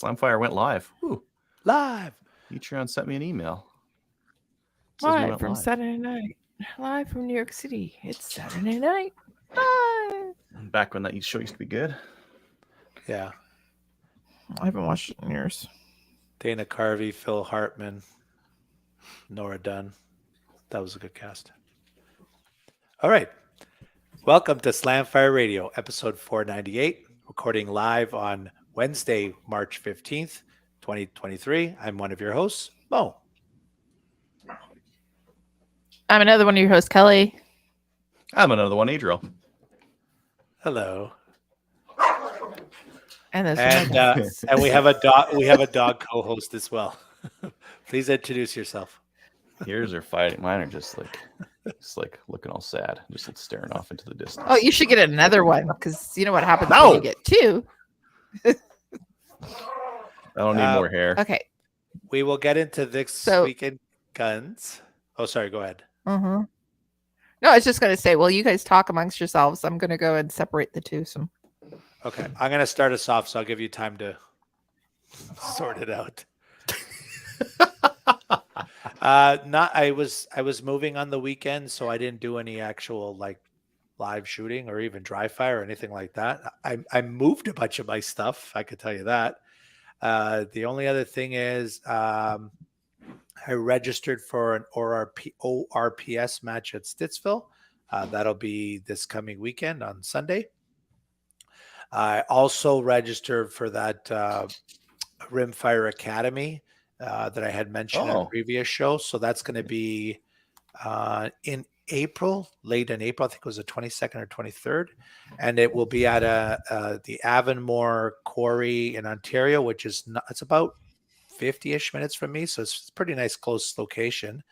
Slamfire went live. Ooh. Live. Patreon sent me an email. Live from Saturday night. Live from New York City. It's Saturday night. Live. Back when that show used to be good. Yeah. I haven't watched it in years. Dana Carvey, Phil Hartman, Nora Dunn. That was a good cast. All right. Welcome to Slamfire Radio, episode 498, recording live on Wednesday, March 15th, 2023. I'm one of your hosts, Mo. I'm another one of your hosts, Kelly. I'm another one, Adriel. Hello. And we have a dog. We have a dog co-host as well. Please introduce yourself. Yours are fighting. Mine are just like looking all sad, just like staring off into the distance. Oh, you should get another one because you know what happens when you get two. I don't need more hair. Okay. We will get into this weekend guns. Oh, sorry. Go ahead. No, I was just going to say, well, you guys talk amongst yourselves. I'm going to go and separate the two. Okay. I'm going to start us off, so I'll give you time to sort it out. I was moving on the weekend, so I didn't do any actual like live shooting or even dry fire or anything like that. I moved a bunch of my stuff. I could tell you that. The only other thing is I registered for an ORPS match at Stittsville. That'll be this coming weekend on Sunday. I also registered for that Rimfire Academy that I had mentioned in a previous show. So that's going to be in April, late in April. I think it was the 22nd or 23rd. And it will be at the Avonmore Quarry in Ontario, which is it's about 50-ish minutes from me. So it's a pretty nice, close location.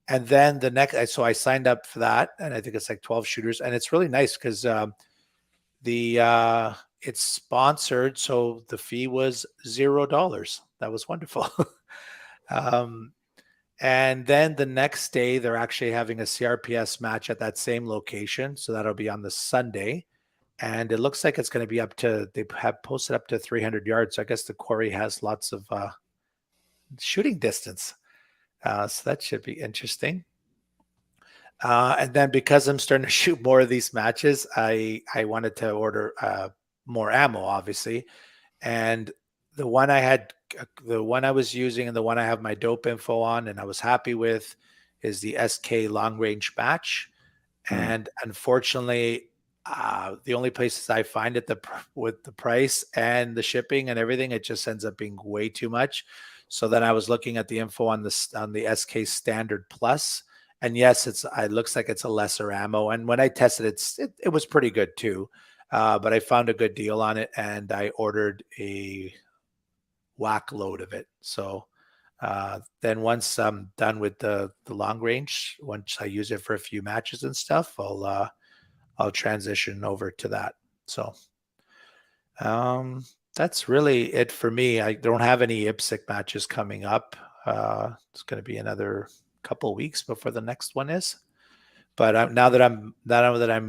And then the next, so I signed up for that. And I think it's like 12 shooters. And it's really nice because it's sponsored. So the fee was $0. That was wonderful. And then the next day, they're actually having a CRPS match at that same location. So that'll be on the Sunday. And it looks like it's going to be they have posted up to 300 yards. So I guess the quarry has lots of shooting distance. So that should be interesting. And then because I'm starting to shoot more of these matches, I wanted to order more ammo, obviously. And the one I was using and the one I have my dope info on and I was happy with is the SK long range match. And unfortunately, the only places I find it with the price and the shipping and everything, it just ends up being way too much. So then I was looking at the info on the SK Standard Plus, and yes, it looks like it's a lesser ammo. And when I tested it was pretty good too. But I found a good deal on it, and I ordered a whack load of it. So then once I'm done with the long range, once I use it for a few matches and stuff, I'll transition over to that. So that's really it for me. I don't have any IPSC matches coming up. It's going to be another couple of weeks before the next one is. But now that I'm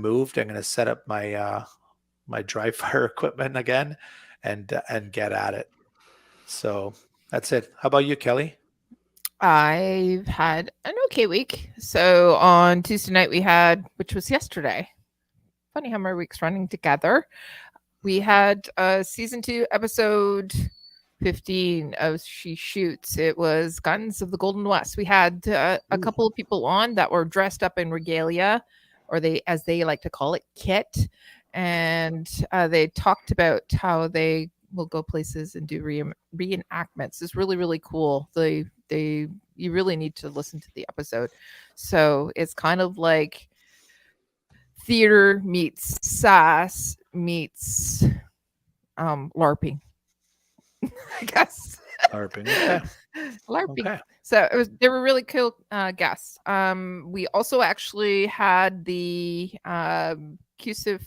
moved, I'm going to set up my my dry fire equipment again and get at it. So that's it. How about you, Kelly? I've had an okay week. So on Tuesday night we had, which was yesterday. Funny how my week's running together. We had season 2, episode 15 of She Shoots. It was Guns of the Golden West. We had a couple of people on that were dressed up in regalia, or as they like to call it, kit. And they talked about how they will go places and do reenactments. It's really, really cool. You really need to listen to the episode. So it's kind of like theater meets SAS meets LARPing. I guess. LARPing. Okay. LARPing. Okay. So they were really cool guests. We also actually had the CUSIF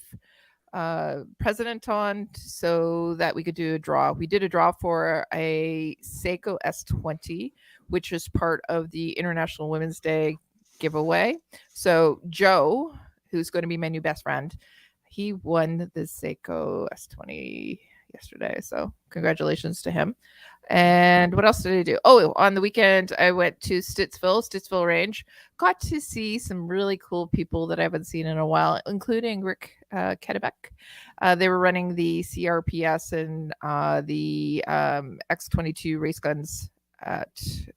president on so that we could do a draw. We did a draw for a Seiko S20, which is part of the International Women's Day giveaway. So Joe, who's going to be my new best friend, he won the Seiko S20 yesterday. So congratulations to him. And what else did I do? Oh, on the weekend, I went to Stittsville Range. Got to see some really cool people that I haven't seen in a while, including Rick Kedebeck. They were running the CRPS and the X22 race guns at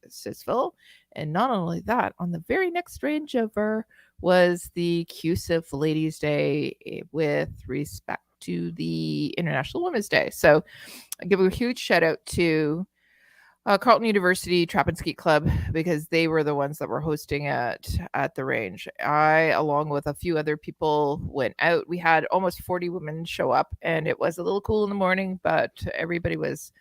Stittsville. And not only that, on the very next range over was the CUSIF Ladies' Day with respect to the International Women's Day. So I give a huge shout out to Carleton University Trap and Skeet Club because they were the ones that were hosting it at the range. I, along with a few other people, went out. We had almost 40 women show up, and it was a little cool in the morning, but everybody was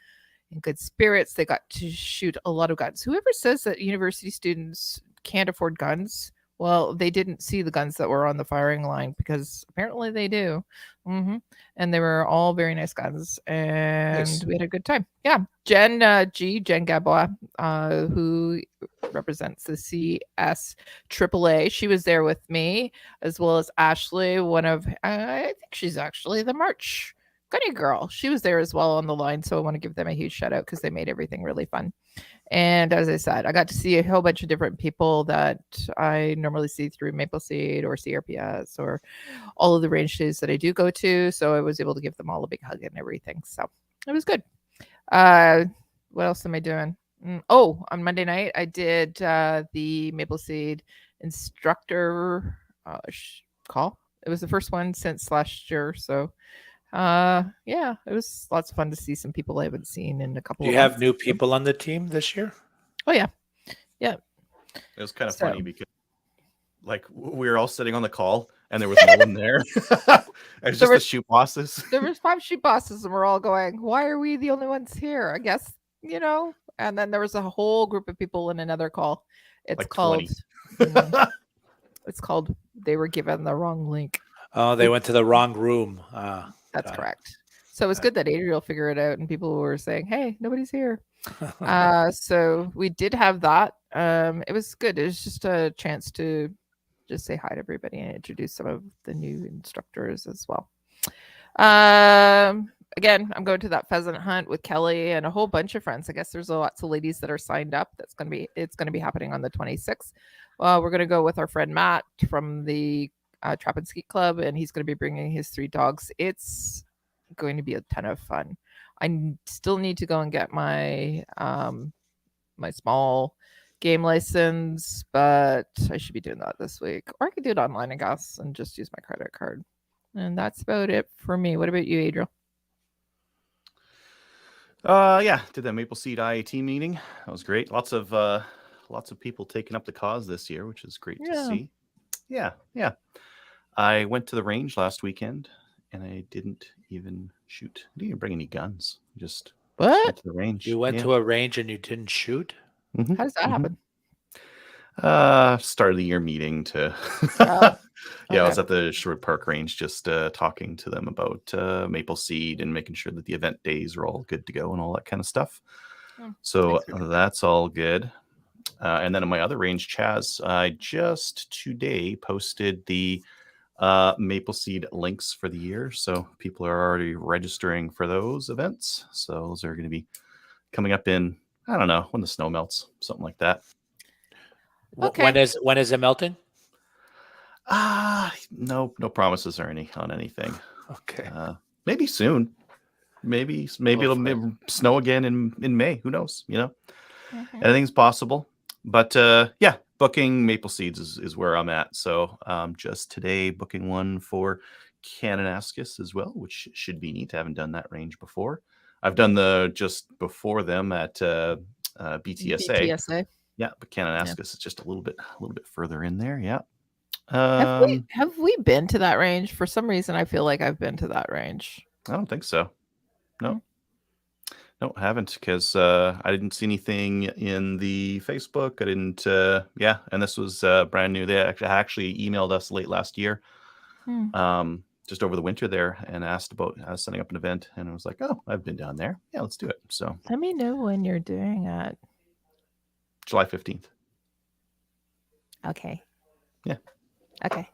in good spirits. They got to shoot a lot of guns. Whoever says that university students can't afford guns, well, they didn't see the guns that were on the firing line because apparently they do. And they were all very nice guns, and Nice. we had a good time. Yeah. Jen Gabois, who represents the CS AAA, she was there with me, as well as Ashley, I think she's actually the March Gunny Girl. She was there as well on the line, so I want to give them a huge shout out because they made everything really fun. And as I said, I got to see a whole bunch of different people that I normally see through Maple Seed or CRPS or all of the range days that I do go to. So I was able to give them all a big hug and everything. So it was good. What else am I doing? Oh, on Monday night, I did the Maple Seed instructor call. It was the first one since last year. So yeah, it was lots of fun to see some people I haven't seen in a couple Do of you have months. new people on the team this year? Oh yeah. It was kind of So- funny because like we were all sitting on the call and there was no one there. It's just the shoot bosses. There was 5 sheep bosses and we're all going, why are we the only ones here? I guess, and then there was a whole group of people in another call. It's Like called 20. it's called they were given the wrong link. Oh, they went to the wrong room. That's got it. correct. So it was good that Adriel figured it out and people were saying, hey, nobody's here. Uh, So we did have that. It was good. It was just a chance to just say hi to everybody and introduce some of the new instructors as well. Again, I'm going to that pheasant hunt with Kelly and a whole bunch of friends. I guess there's lots of ladies that are signed up. It's going to be happening on the 26th. We're going to go with our friend Matt from the Trap and Skeet Club, and he's going to be bringing his 3 dogs. It's going to be a ton of fun. I still need to go and get my my small game license, but I should be doing that this week. Or I could do it online, I guess, and just use my credit card. And that's about it for me. What about you, Adriel? Yeah, did that Maple Seed IAT meeting. That was great. Lots of people taking up the cause this year, which is great to see. Yeah. I went to the range last weekend and I didn't even shoot. I didn't even bring any guns. Just What? went to the range. You went to a range and you didn't shoot? Mhm, How does that mhm. happen? Start of the year meeting to yeah, I was at the Sherwood Park Range just talking to them about Maple Seed and making sure that the event days are all good to go and all that kind of stuff. So that's all good. And then in my other range, Chaz, I just today posted the Maple Seed links for the year. So people are already registering for those events. So those are going to be coming up in, I don't know, when the snow melts, something like that. Okay. When is it melting? No promises or on anything. Okay. Maybe soon. Maybe it'll snow again in May. Who knows? Anything's possible. But yeah, booking Maple Seeds is where I'm at. So just today booking one for Kananaskis as well, which should be neat. I haven't done that range before. I've done the just before them at BTSA. Yeah, but Kananaskis is just a little bit further in there. Yeah. Have we been to that range? For some reason, I feel like I've been to that range. I don't think so. No, I haven't, because I didn't see anything in the Facebook. I didn't. Yeah, and this was brand new. They actually emailed us late last year, just over the winter there, and asked about setting up an event. And I was like, oh, I've been down there. Yeah, let's do it. So Let me know when you're doing it. July 15th. Okay. Yeah. Okay.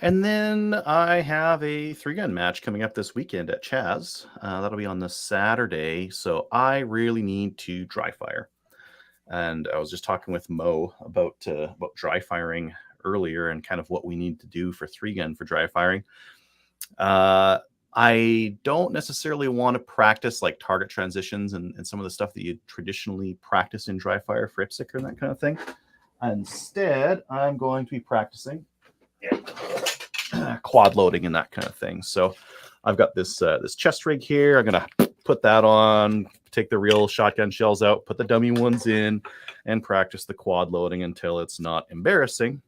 And then I have a 3-gun match coming up this weekend at Chaz. That'll be on the Saturday. So I really need to dry fire. And I was just talking with Mo about dry firing earlier and kind of what we need to do for 3-gun for dry firing. I don't necessarily want to practice like target transitions and some of the stuff that you traditionally practice in dry fire for IPSC and that kind of thing. Instead, I'm going to be practicing quad loading and that kind of thing. So I've got this chest rig here. I'm gonna put that on, take the real shotgun shells out, put the dummy ones in, and practice the quad loading until it's not embarrassing.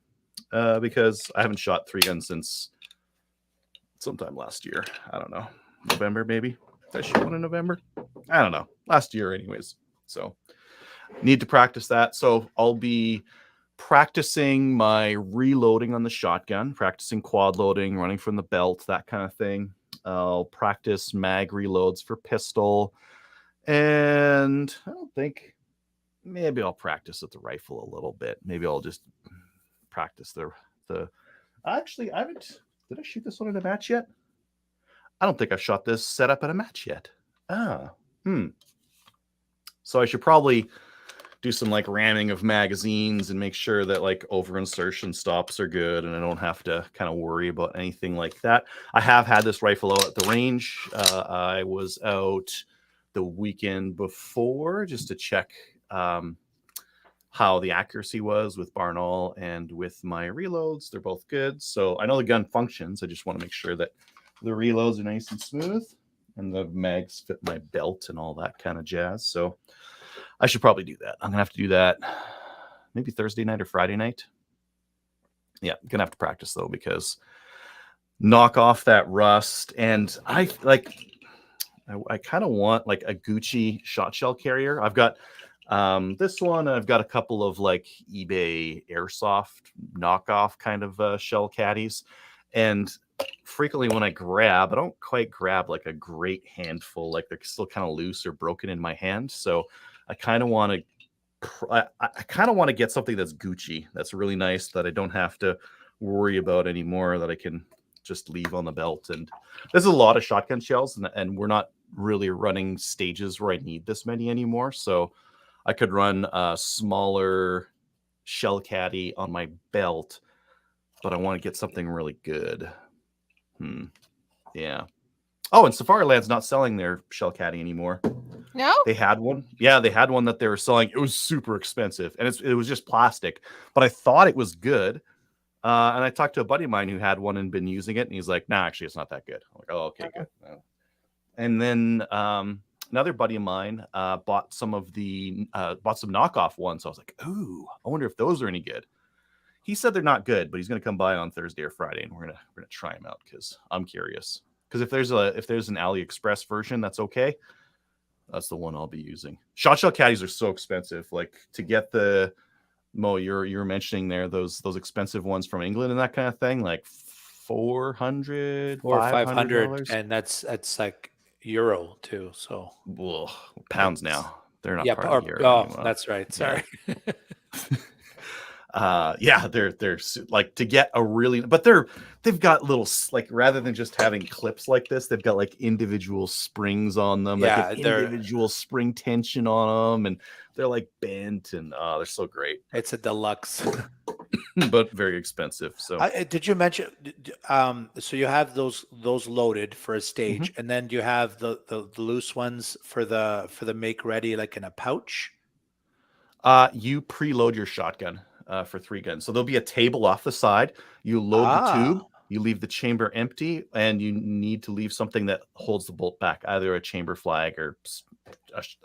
Because I haven't shot 3-gun since sometime last year. I don't know, November maybe. Did I shoot one in November? I don't know. Last year, anyways. So need to practice that. So I'll be practicing my reloading on the shotgun, practicing quad loading, running from the belt, that kind of thing. I'll practice mag reloads for pistol. And I don't think, maybe I'll practice with the rifle a little bit. Maybe I'll just practice actually, I haven't, did I shoot this one in a match yet? I don't think I've shot this setup at a match yet. So I should probably do some like ramming of magazines and make sure that like over insertion stops are good and I don't have to kind of worry about anything like that. I have had this rifle out at the range. I was out the weekend before just to check how the accuracy was with Barnaul and with my reloads. They're both good. So I know the gun functions. I just want to make sure that the reloads are nice and smooth and the mags fit my belt and all that kind of jazz. So I should probably do that. I'm gonna have to do that maybe Thursday night or Friday night. Yeah, I'm gonna have to practice though, because knock off that rust. And I kind of want like a Gucci shot shell carrier. I've got this one. I've got a couple of like eBay airsoft knockoff kind of shell caddies. And frequently when I grab, I don't quite grab like a great handful. Like they're still kind of loose or broken in my hand. So I kind of want to get something that's Gucci, that's really nice, that I don't have to worry about anymore, that I can just leave on the belt. And there's a lot of shotgun shells, and we're not really running stages where I need this many anymore. So I could run a smaller shell caddy on my belt, but I want to get something really good. Yeah. Oh, and Safari Land's not selling their shell caddy anymore. No? They had one. Yeah, they had one that they were selling. It was super expensive, and it was just plastic, but I thought it was good. And I talked to a buddy of mine who had one and been using it, and he's like, nah, actually, it's not that good. I'm like, oh, okay, good. And then another buddy of mine bought some knockoff ones. So I was like, ooh, I wonder if those are any good. He said they're not good, but he's going to come by on Thursday or Friday, and we're gonna try them out because I'm curious. Because if there's an AliExpress version that's okay, that's the one I'll be using. Shot shell caddies are so expensive. Like to get the Mo, you're mentioning there those expensive ones from England and that kind of thing, like $400 or $500, and that's like euro too. So pounds now. They're not part of the euro anymore. That's right. Sorry. Yeah. They're like to get a really, but they've got little, like, rather than just having clips like this, they've got like individual springs on them. Yeah, like individual spring tension on them, and they're like bent, and they're so great. It's a deluxe, but very expensive. So did you mention? So you have those loaded for a stage, and then you have the loose ones for the make ready, like in a pouch. You preload your shotgun for 3-gun. So there'll be a table off the side. You load the tube, you leave the chamber empty, and you need to leave something that holds the bolt back, either a chamber flag or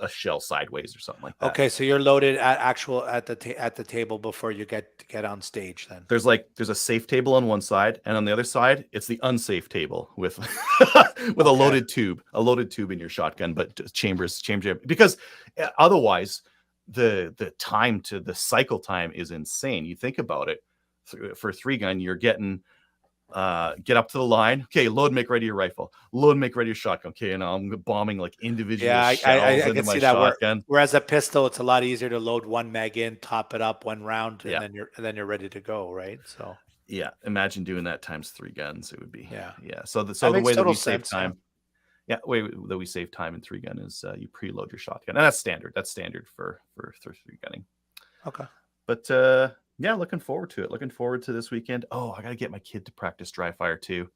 a shell sideways or something like that. Okay, so you're loaded at the table before you get on stage. Then there's a safe table on one side, and on the other side it's the unsafe table with a loaded tube in your shotgun, but chamber, because otherwise the time to the cycle time is insane. You think about it, for 3-gun, you're getting get up to the line. Okay, load, make ready your rifle. Load, make ready your shotgun. Okay, and I'm bombing like individual shells I into can my see that. shotgun. Whereas a pistol, it's a lot easier to load one mag in, top it up one round, and then you're ready to go, right? So Yeah, imagine doing that times 3 guns. It would be Yeah. So That the makes way that total we save sense, yeah. time, way that we save time in 3 gun is you preload your shotgun, and that's standard. That's standard for 3 gunning. Okay. But yeah, looking forward to it. Looking forward to this weekend. Oh, I got to get my kid to practice dry fire too.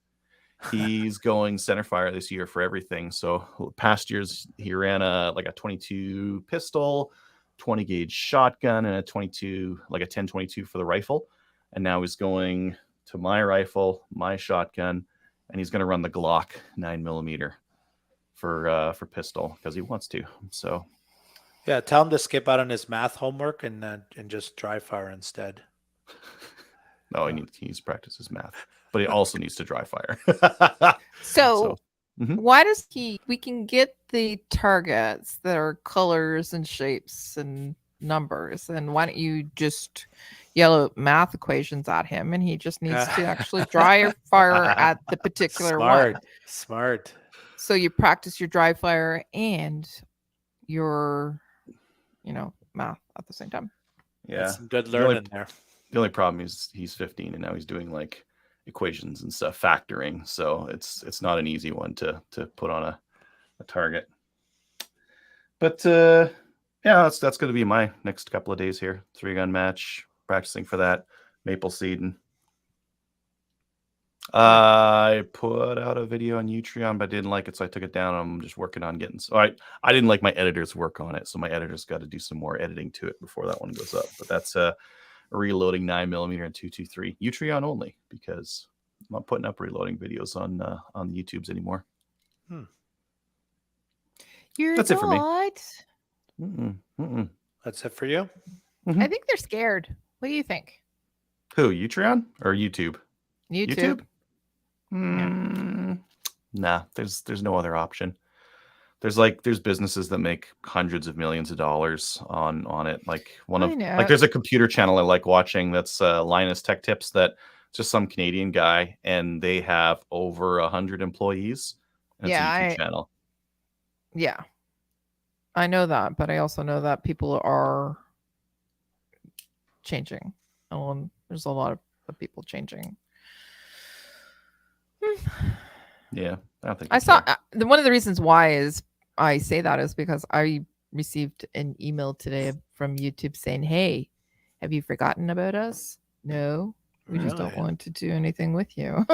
He's going center fire this year for everything. So past years he ran a 22 pistol, 20 gauge shotgun, and a 22 like a 10-22 for the rifle. And now he's going to my rifle, my shotgun, and he's going to run the Glock 9mm for pistol because he wants to. So Yeah, tell him to skip out on his math homework and just dry fire instead. no, he needs to practice his math, but he also needs to dry fire. So mhm. why does we can get the targets that are colors and shapes and numbers, and why don't you just yell out math equations at him and he just needs to actually dry fire at the particular one? Smart. So you practice your dry fire and your math at the same time. Yeah, that's some good learning there. The only problem is he's 15 and now he's doing like equations and stuff, factoring. So it's not an easy one to put on a target. But yeah, that's going to be my next couple of days here. 3-gun match, practicing for that, maple seeding. I put out a video on Utreon, but I didn't like it, so I took it down. I'm just working on getting. So I didn't like my editor's work on it, so my editor's got to do some more editing to it before that one goes up. But that's reloading 9mm and 223 Utreon only, because I'm not putting up reloading videos on the YouTubes anymore. That's it for me. That's it for you. I think they're scared. What do you think? Who, Utreon or YouTube? YouTube? Nah, there's no other option. There's businesses that make hundreds of millions of dollars on it. Like there's a computer channel I like watching that's Linus Tech Tips, that just some Canadian guy, and they have over 100 employees. And it's a YouTube channel. Yeah, I know that, but I also know that people are changing. There's a lot of people changing. Yeah, I don't think I saw one of the reasons why is I say that is because I received an email today from YouTube saying, "Hey, have you forgotten about us? No, we just don't want to do anything with you."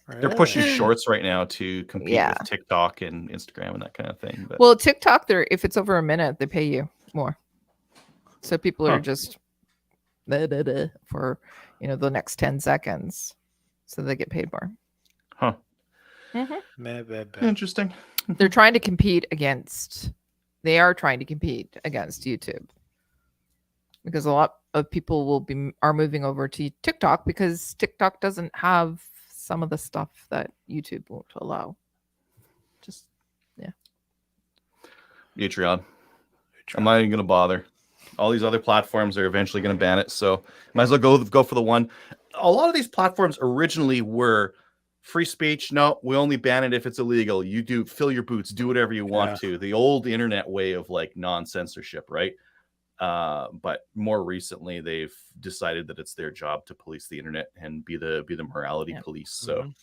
They're pushing shorts right now to compete with TikTok and Instagram and that kind of thing. But... Well, TikTok, if it's over a minute, they pay you more. So people are just for the next 10 seconds, so they get paid more. Huh. Interesting. They are trying to compete against YouTube, because a lot of people are moving over to TikTok because TikTok doesn't have some of the stuff that YouTube won't allow. Utreon. I'm not even going to bother. All these other platforms are eventually going to ban it, so might as well go for the one. A lot of these platforms originally were free speech. No, we only ban it if it's illegal. You fill your boots, do whatever you want to. The old internet way of like non-censorship, right? But more recently, they've decided that it's their job to police the internet and be the morality police. So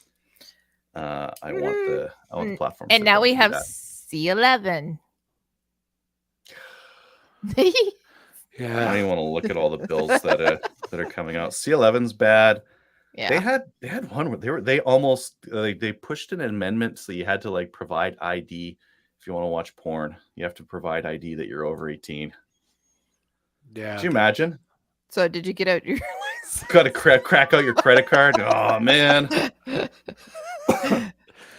I want the platform. And now we have C11. I don't even want to look at all the bills that are coming out. C11's bad. Yeah. They had one where they pushed an amendment so you had to like provide ID if you want to watch porn. You have to provide ID that you're over 18. Yeah. Could you imagine? So did you get out your license? Got to crack out your credit card? Oh man.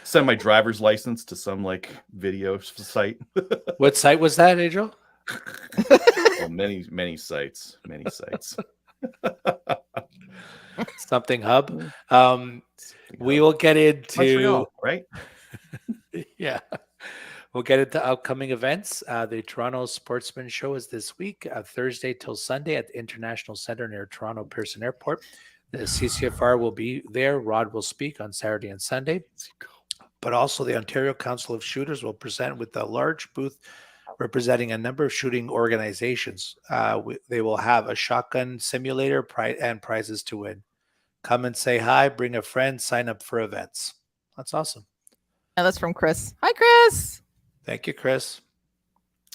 Send my driver's license to some like video site. What site was that, Adriel? Well, many sites. Something hub. We will get into Montreal, right? Yeah. We'll get into upcoming events. The Toronto Sportsman Show is this week, Thursday till Sunday at the International Centre near Toronto Pearson Airport. The CCFR will be there. Rod will speak on Saturday and Sunday. But also the Ontario Council of Shooters will present with a large booth representing a number of shooting organizations. They will have a shotgun simulator and prizes to win. Come and say hi, bring a friend, sign up for events. That's awesome. And that's from Chris. Hi, Chris. Thank you, Chris.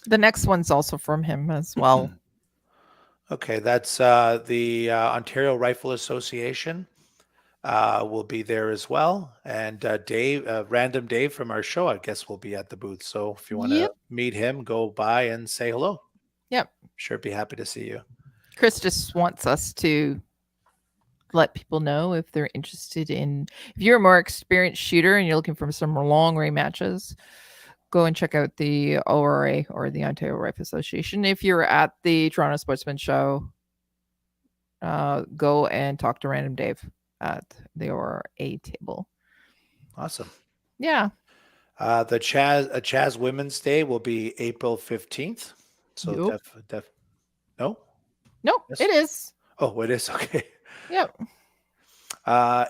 The next one's also from him as well. Okay, that's the Ontario Rifle Association will be there as well. And Dave, Random Dave from our show, I guess, will be at the booth. So if you want to meet him, go by and say hello. Yep. Sure, be happy to see you. Chris just wants us to let people know if they're interested in, if you're a more experienced shooter and you're looking for some long range matches, go and check out the ORA or the Ontario Rifle Association. If you're at the Toronto Sportsman Show, go and talk to Random Dave at the ORA table. Awesome. Yeah. The Chaz Women's Day will be April 15th. So Nope. No? No, Yes. it is. Oh, it is. Okay. Yep.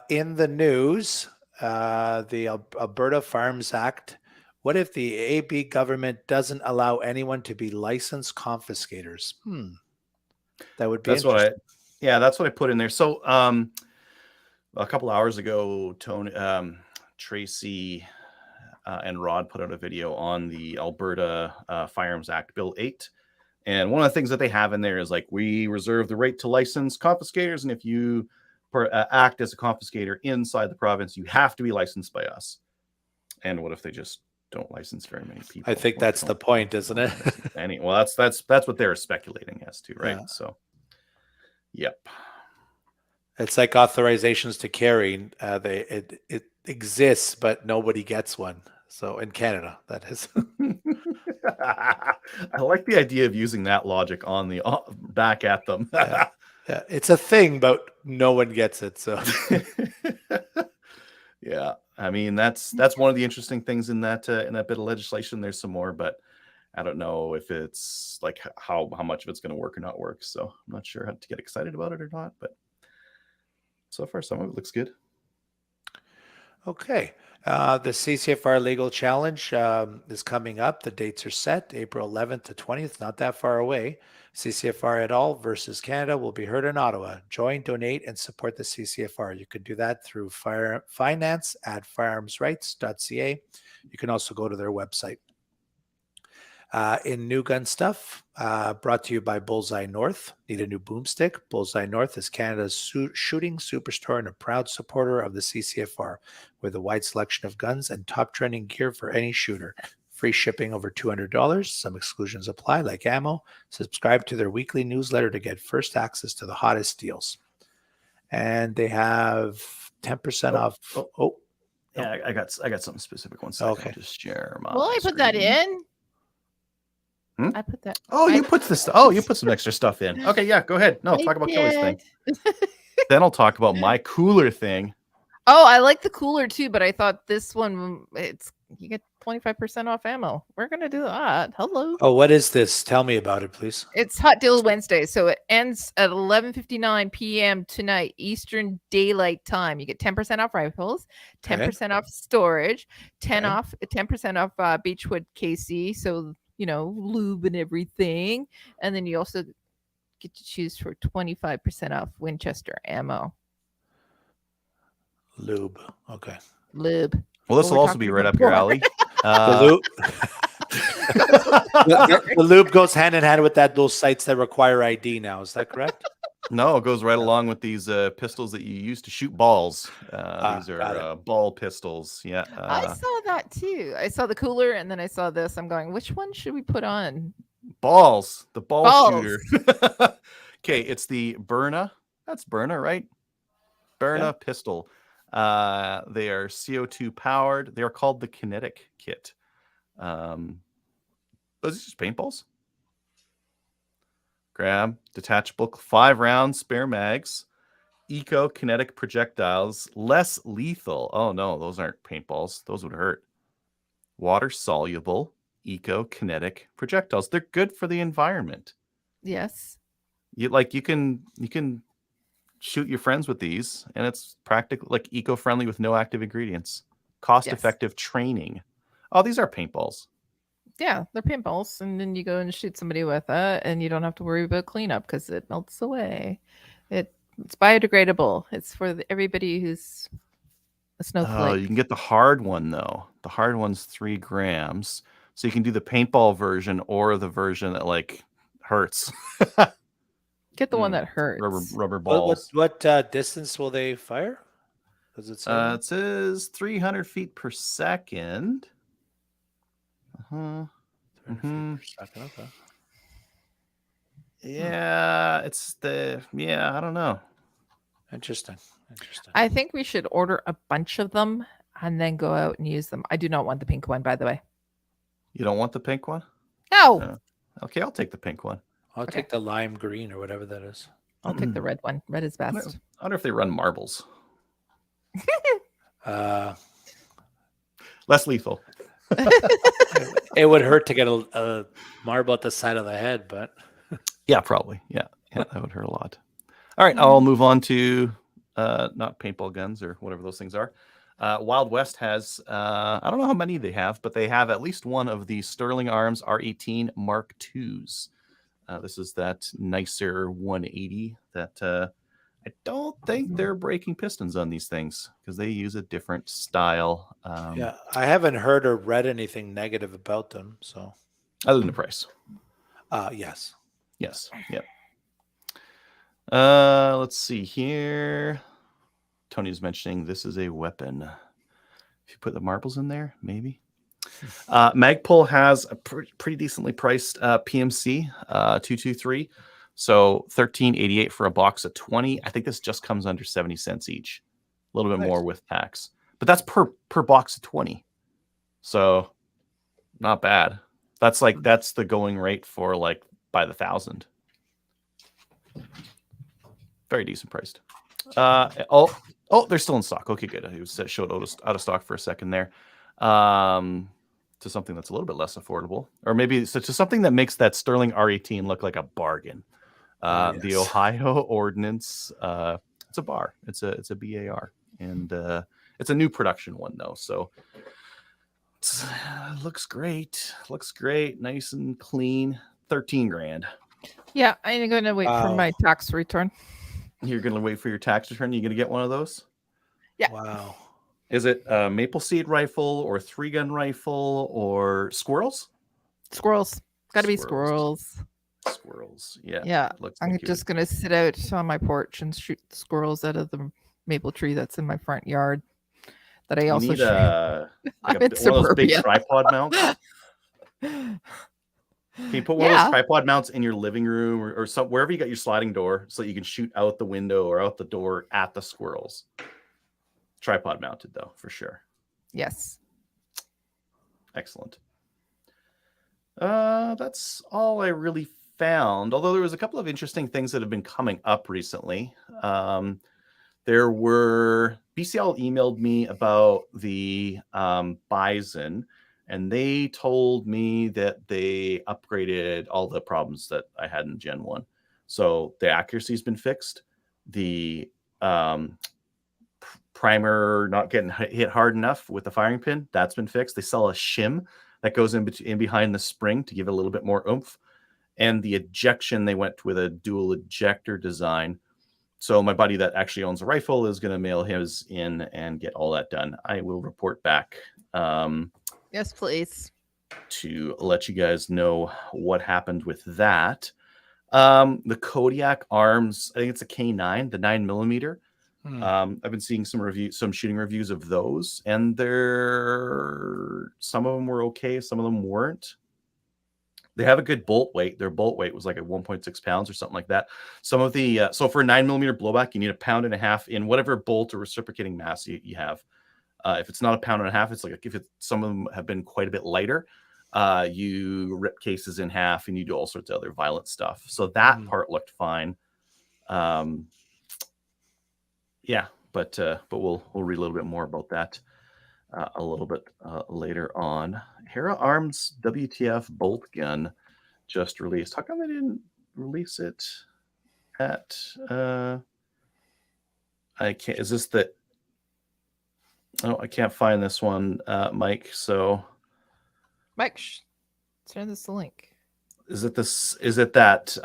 In the news, the Alberta Firearms Act. What if the AB government doesn't allow anyone to be licensed confiscators? That would be interesting. That's what I put in there. So a couple hours ago, Tony, Tracy and Rod put out a video on the Alberta Firearms Act, Bill 8. And one of the things that they have in there is like, we reserve the right to license confiscators. And if you act as a confiscator inside the province, you have to be licensed by us. And what if they just don't license very many people? I think that's the point, isn't it? Well, that's what they're speculating as to, right? Yeah. So, yep. It's like authorizations to carry. It exists, but nobody gets one. So in Canada, that is. I like the idea of using that logic on the back at them. Yeah, it's a thing, but no one gets it. So, yeah, I mean that's one of the interesting things in that bit of legislation. There's some more, but I don't know if it's like how much of it's going to work or not work. So I'm not sure how to get excited about it or not. But so far, some of it looks good. Okay. The CCFR Legal Challenge is coming up. The dates are set, April 11th to 20th, not that far away. CCFR et al. Versus Canada will be heard in Ottawa. Join, donate, and support the CCFR. You can do that through finance at firearmsrights.ca. You can also go to their website. In new gun stuff, brought to you by Bullseye North. Need a new boomstick? Bullseye North is Canada's shooting superstore and a proud supporter of the CCFR with a wide selection of guns and top trending gear for any shooter. Free shipping over $200. Some exclusions apply, like ammo. Subscribe to their weekly newsletter to get first access to the hottest deals. And they have 10% off. Yeah, I got something specific. One second. Okay. I'll just share my. Well, I put that in. I put that. Oh, you put this. Oh, you put some extra stuff in. Okay, yeah, go ahead. No, talk about Kelly's thing. Then I'll talk about my cooler thing. Oh, I like the cooler too, but I thought this one, you get 25% off ammo. We're gonna do that. Hello. Oh, what is this? Tell me about it, please. It's Hot Deal Wednesday, so it ends at 11:59 p.m. tonight Eastern Daylight Time. You get 10% off rifles, 10% off storage, 10% off Beechwood KC. So lube and everything, and then you also get to choose for 25% off Winchester ammo. Lube. Okay. Lube. Well, this will also be right up your alley. The lube goes hand in hand with those sites that require ID now. Is that correct? No, it goes right along with these pistols that you use to shoot balls. These are ball pistols. Yeah. I saw that too. I saw the cooler and then I saw this. I'm going, which one should we put on? Balls. The ball shooter. Okay, it's the Byrna. That's Byrna, right? Byrna pistol. They are CO2 powered. They are called the Kinetic Kit. Those are just paintballs. Grab, detachable 5-round spare mags, eco kinetic projectiles, less lethal. Oh no, those aren't paintballs. Those would hurt. Water soluble, eco kinetic projectiles. They're good for the environment. Yes. You can shoot your friends with these, and it's practically like eco-friendly with no active ingredients. Cost-effective training. Oh, these are paintballs. Yeah, they're paintballs, and then you go and shoot somebody with it, and you don't have to worry about cleanup because it melts away. It It's biodegradable. It's for everybody who's a snowflake. You can get the hard one though. The hard one's 3 grams, so you can do the paintball version or the version that like hurts. Get the one that hurts. Rubber balls. What distance will they fire? Does it say? It says 300 feet per second. 300 feet per second. Okay. Yeah, I don't know. Interesting. I think we should order a bunch of them and then go out and use them. I do not want the pink one, by the way. You don't want the pink one? No. Okay, I'll take the pink one. I'll take the lime green or whatever that is. I'll take the red one. Red is best. I wonder if they run marbles. Less lethal. It would hurt to get a marble at the side of the head, but yeah, probably. Yeah, that would hurt a lot. All right, I'll move on to not paintball guns or whatever those things are. Wild West has, I don't know how many they have, but they have at least one of the Sterling Arms R18 Mark IIs. This is that nicer 180 that I don't think they're breaking pistons on these things because they use a different style. yeah, I haven't heard or read anything negative about them. So, other than the price. Yes. Yep. Let's see here. Tony's mentioning this is a weapon. If you put the marbles in there, maybe. Magpul has a pretty decently priced PMC 223. So $13.88 for a box of 20. I think this just comes under 70 cents each. A little bit more with tax. But that's per box of 20. So not bad. That's the going rate for like by the 1,000. Very decent priced. They're still in stock. Okay, good. It was showed out of stock for a second there. To something that's a little bit less affordable, or maybe to something that makes that Sterling R18 look like a bargain. Yes. The Ohio Ordnance. It's a bar. It's a BAR, and it's a new production one though. So it looks great. Looks great. Nice and clean. 13 grand. Yeah, I'm going to wait for my tax return. You're going to wait for your tax return? You going to get one of those? Yeah. Wow. Is it a maple seed rifle or 3-gun rifle or squirrels? Squirrels. Got to be squirrels. Squirrels. Yeah. Yeah. I'm just going to sit out on my porch and shoot the squirrels out of the maple tree that's in my front yard. That I also shoot. One of those big tripod mounts. Can you put one of those tripod mounts in your living room or wherever you got your sliding door so that you can shoot out the window or out the door at the squirrels? Tripod mounted though, for sure. Yes. Excellent. That's all I really found. Although there was a couple of interesting things that have been coming up recently. There were BCL emailed me about the Bison, and they told me that they upgraded all the problems that I had in Gen 1. So the accuracy's been fixed. The primer not getting hit hard enough with the firing pin, that's been fixed. They sell a shim that goes in behind the spring to give it a little bit more oomph. And the ejection, they went with a dual ejector design. So my buddy that actually owns a rifle is going to mail his in and get all that done. I will report back. Yes, please. To let you guys know what happened with that. The Kodiak arms, I think it's a K9, the 9mm. I've been seeing some shooting reviews of those, and some of them were okay, some of them weren't. They have a good bolt weight. Their bolt weight was like at 1.6 pounds or something like that. Some of the so for a 9mm blowback, you need 1.5 pounds in whatever bolt or reciprocating mass you have. If it's not 1.5 pounds, it's like some of them have been quite a bit lighter. You rip cases in half and you do all sorts of other violent stuff. So that part looked fine. Yeah, but we'll read a little bit more about that a little bit later on. Hera Arms WTF bolt gun just released. How come they didn't release it at? I can't. Is this the? Oh, I can't find this one, Mike. So, Mike, send us the link. Is it this? Is it that?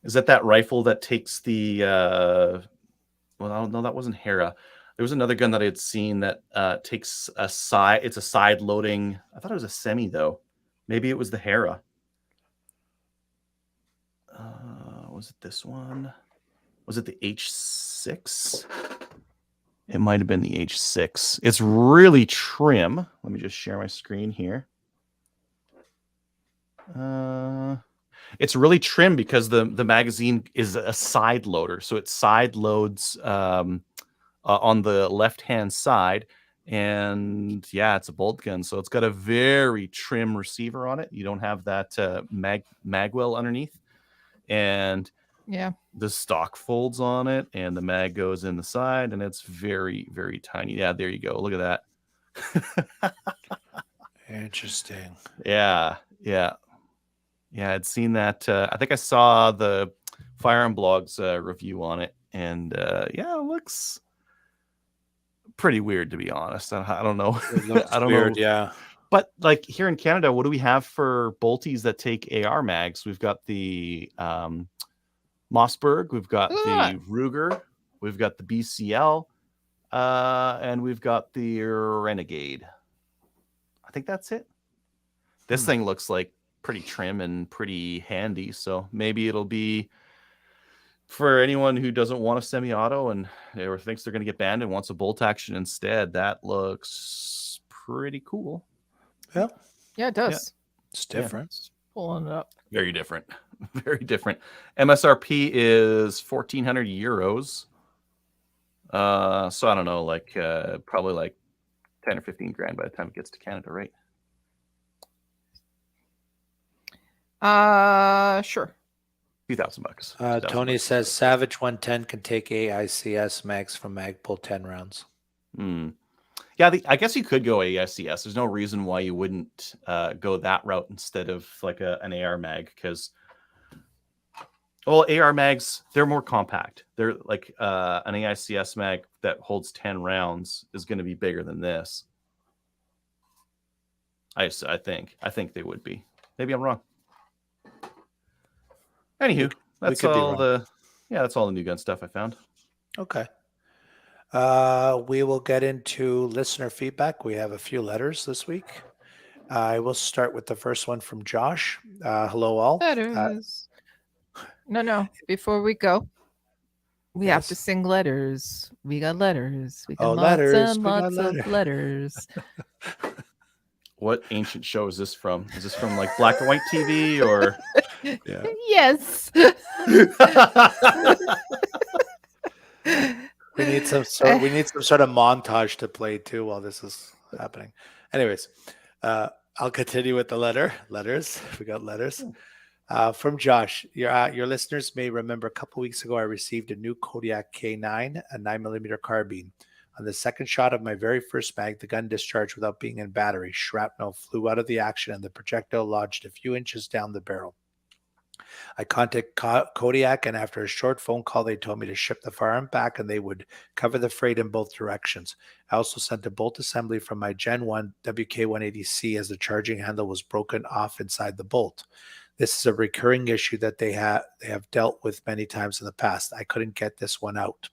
Is that rifle that takes the well, no, that wasn't Hera. There was another gun that I had seen that takes a side. It's a side loading. I thought it was a semi though. Maybe it was the Hera. Was it this one? Was it the H6? It might have been the H6. It's really trim. Let me just share my screen here. It's really trim because the magazine is a side loader, so it side loads on the left-hand side, and yeah, it's a bolt gun, so it's got a very trim receiver on it. You don't have that magwell underneath, and Yeah. the stock folds on it, and the mag goes in the side, and it's very, very tiny. Yeah, there you go. Look at that. Interesting. Yeah. I'd seen that. I think I saw the Firearm Blogs review on it, and yeah, it looks pretty weird, to be honest. I don't know. I don't know. Yeah. But like here in Canada, what do we have for bolties that take AR mags? We've got the Mossberg, we've got the Ruger, we've got the BCL, and we've got the Renegade. I think that's it. This thing looks like pretty trim and pretty handy, so maybe it'll be for anyone who doesn't want a semi-auto and or thinks they're going to get banned and wants a bolt action instead. That looks pretty cool. Yeah, it does. Yeah. It's different. Yeah. Pulling it up. Very different. Very different. MSRP is 1,400 euros. So I don't know, like probably like 10 or 15 grand by the time it gets to Canada, right? Sure. $2,000. Tony says Savage 110 can take AICS mags from Magpul 10 rounds. Yeah, I guess you could go AICS. There's no reason why you wouldn't go that route instead of like an AR mag, because well, AR mags, they're more compact. They're like an AICS mag that holds 10 rounds is going to be bigger than this. I think they would be. Maybe I'm wrong. Anywho, that's all the new gun stuff I found. Okay. We will get into listener feedback. We have a few letters this week. I will start with the first one from Josh. Hello, all. Letters. No. Before we go, we have to sing letters. We got letters. We got lots and lots of letters. What ancient show is this from? Is this from like black and white TV or? Yeah. Yes. We need some sort of montage to play too while this is happening. Anyways, I'll continue with the letters. We got letters from Josh. Your listeners may remember a couple weeks ago I received a new Kodiak K9, a 9mm carbine. On the second shot of my very first mag, the gun discharged without being in battery. Shrapnel flew out of the action and the projectile lodged a few inches down the barrel. I contacted Kodiak, and after a short phone call, they told me to ship the firearm back and they would cover the freight in both directions. I also sent a bolt assembly from my Gen 1 WK-180C as the charging handle was broken off inside the bolt. This is a recurring issue that they have dealt with many times in the past. I couldn't get this one out.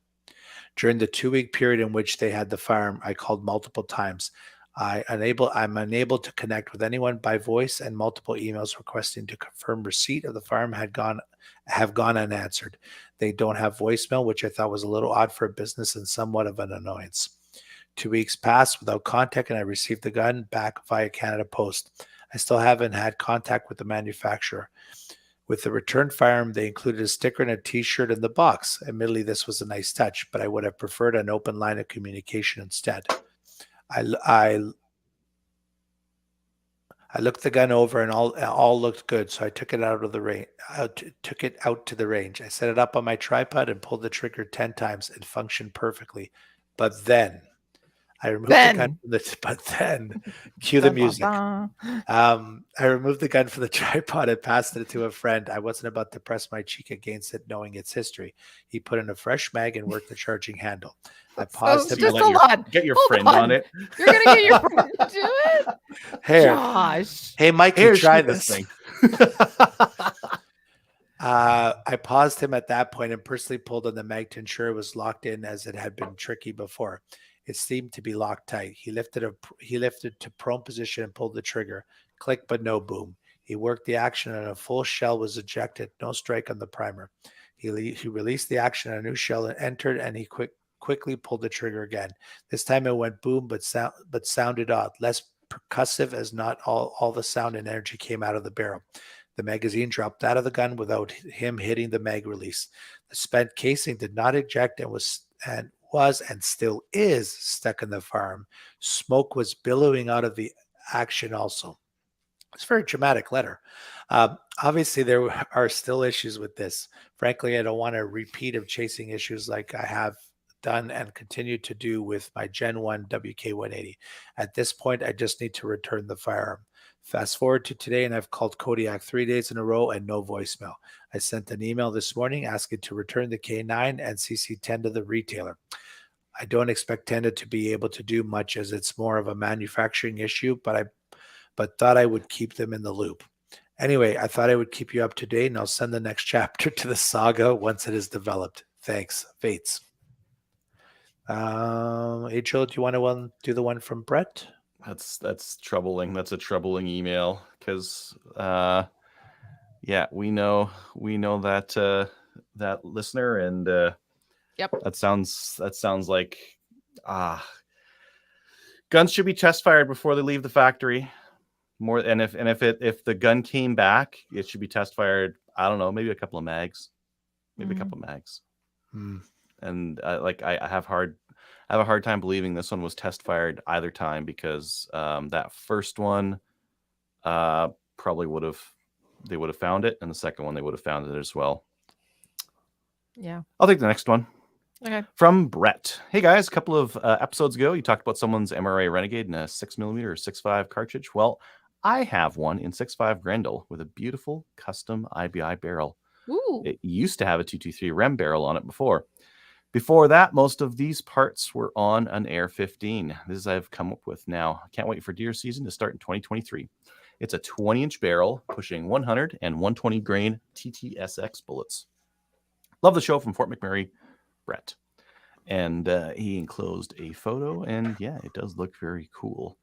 During the 2-week period in which they had the firearm, I called multiple times. I'm unable to connect with anyone by voice, and multiple emails requesting to confirm receipt of the firearm have gone unanswered. They don't have voicemail, which I thought was a little odd for a business and somewhat of an annoyance. 2 weeks passed without contact, and I received the gun back via Canada Post. I still haven't had contact with the manufacturer. With the returned firearm, they included a sticker and a T-shirt in the box. Admittedly, this was a nice touch, but I would have preferred an open line of communication instead. I looked the gun over and all looked good, so I took it out to the range. I set it up on my tripod and pulled the trigger 10 times. It functioned perfectly, but then I removed the gun. But then, cue the music. I removed the gun from the tripod and passed it to a friend. I wasn't about to press my cheek against it, knowing its history. He put in a fresh mag and worked the charging handle. I paused to get your friend on it. You're gonna get your friend to do it. Here, Josh. hey Mike, try this thing. I paused him at that point and personally pulled on the mag to ensure it was locked in, as it had been tricky before. It seemed to be locked tight. He lifted to prone position and pulled the trigger. Click, but no boom. He worked the action and a full shell was ejected. No strike on the primer. He released the action and a new shell entered, and he quickly pulled the trigger again. This time it went boom, but sounded odd, less percussive, as not all the sound and energy came out of the barrel. The magazine dropped out of the gun without him hitting the mag release. The spent casing did not eject and was and still is stuck in the firearm. Smoke was billowing out of the action also. It's a very dramatic letter. Obviously, there are still issues with this. Frankly, I don't want a repeat of chasing issues like I have done and continue to do with my Gen 1 WK-180. At this point, I just need to return the firearm. Fast forward to today, and I've called Kodiak 3 days in a row and no voicemail. I sent an email this morning asking to return the K9 and CC10 to the retailer. I don't expect Tenda to be able to do much, as it's more of a manufacturing issue, but thought I would keep them in the loop. Anyway, I thought I would keep you up to date, and I'll send the next chapter to the saga once it is developed. Thanks, Fates. H.O., do you want to do the one from Brett? That's troubling. That's a troubling email because, we know that that listener, and Yep. that sounds like guns should be test fired before they leave the factory. More, and if the gun came back, it should be test fired. I don't know, maybe a couple of mags, a couple of mags. And I have a hard time believing this one was test fired either time, because that first one probably would have found it, and the second one they would have found it as well. Yeah, I'll take the next one. Okay. From Brett. Hey guys, a couple of episodes ago, you talked about someone's MRA Renegade in a 6mm or 6.5 cartridge. Well, I have one in 6.5 Grendel with a beautiful custom IBI barrel. Ooh. It used to have a 223 Rem barrel on it before. Before that, most of these parts were on an Air 15. This is I've come up with now. I can't wait for deer season to start in 2023. It's a 20-inch barrel pushing 100 and 120 grain TTSX bullets. Love the show, from Fort McMurray, Brett. And he enclosed a photo, and yeah, it does look very cool.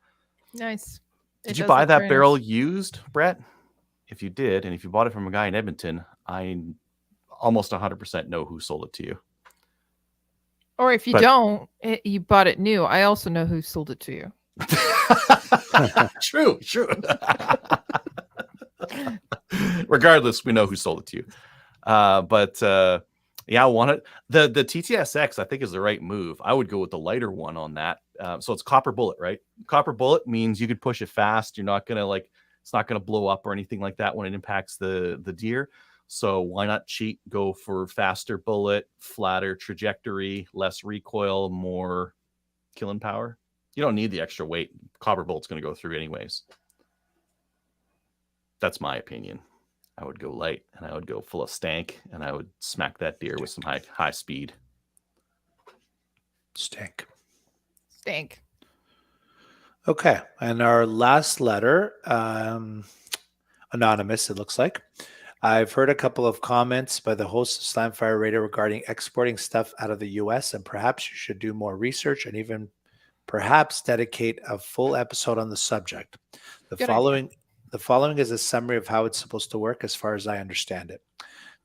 Nice. Did you buy that barrel used, Brett? If you did, and if you bought it from a guy in Edmonton, I almost 100% know who sold it to you. Or if you don't, you bought it new, I also know who sold it to you. True. Regardless, we know who sold it to you. Yeah, I want it. The TTSX, I think, is the right move. I would go with the lighter one on that. So it's copper bullet, right? Copper bullet means you could push it fast. You're not gonna it's not gonna blow up or anything like that when it impacts the deer. So why not cheat? Go for faster bullet, flatter trajectory, less recoil, more killing power. You don't need the extra weight. Copper bullet's going to go through anyways. That's my opinion. I would go light, and I would go full of stank, and I would smack that deer with some high speed. Stank. Okay, and our last letter, anonymous, it looks like. I've heard a couple of comments by the host of Slamfire Radio regarding exporting stuff out of the U.S., and perhaps you should do more research and even perhaps dedicate a full episode on the subject. The following is a summary of how it's supposed to work as far as I understand it.